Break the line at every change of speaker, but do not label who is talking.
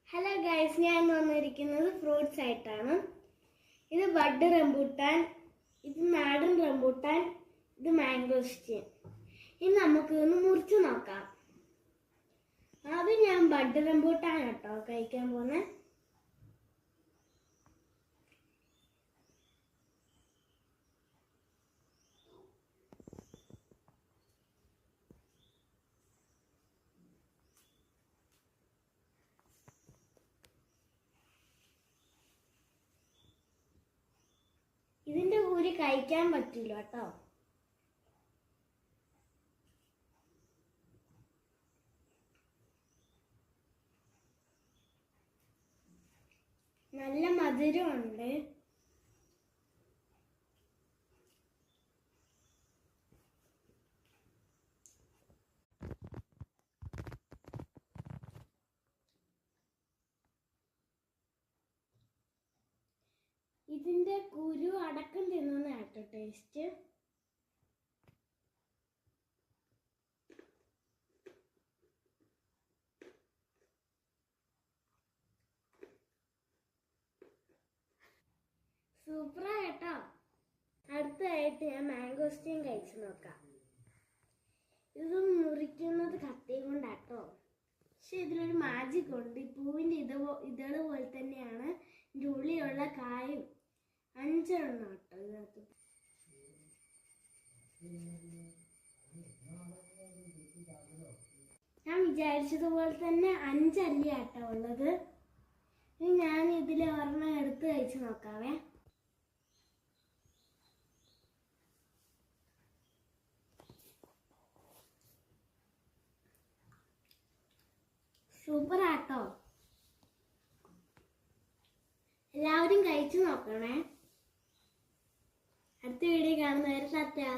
Hello guys, ഞാൻ വന്നിരിക്കുന്നത് fruits ആയിട്ടാണ്. ഇത് ബഡ് റംബൂട്ടാൻ, ഇത് നാടൻ റംബൂട്ടാൻ, ഇത് മാംഗോസ്റ്റീൻ. ഇനി നമുക്ക് ഒന്ന് മുറിച്ച് നോക്കാം. ആദ്യം ഞാൻ ബഡ് റംബൂട്ടാൻ കേട്ടോ കഴിക്കാൻ പോകുന്നത്. ഇതിന്റെ കൂടി കഴിക്കാൻ പറ്റില്ല കേട്ടോ. നല്ല മധുരമുണ്ട്. ഇതിന്റെ കുരു അടക്കം തിന്നുന്നതാട്ടോ ടേസ്റ്റ്. സൂപ്പറായിട്ടോ. അടുത്തതായിട്ട് ഞാൻ മാംഗോസ്റ്റീൻ കഴിച്ചു നോക്കാം. ഇത് മുറിക്കുന്നത് കത്തി കൊണ്ടാട്ടോ. പക്ഷെ ഇതിലൊരു മാജിക് ഉണ്ട്. ഈ പൂവിന്റെ ഇതള് പോലെ തന്നെയാണ് ഇതിൻ്റെ ഉള്ളിലുള്ള കായും. 5 എണ്ണം കേട്ടോ ഇതിനകത്ത്. ഞാൻ വിചാരിച്ചതുപോലെ തന്നെ 5 അല്ലിയാട്ടോ ഉള്ളത്. ഇനി ഞാൻ ഇതിൽ ഒരെണ്ണം എടുത്ത് കഴിച്ചു നോക്കാവേ. സൂപ്പറാട്ടോ. എല്ലാവരും കഴിച്ചു നോക്കണേ. അടുത്ത വീഡിയോ കാണുന്നവരെ ടാറ്റാ.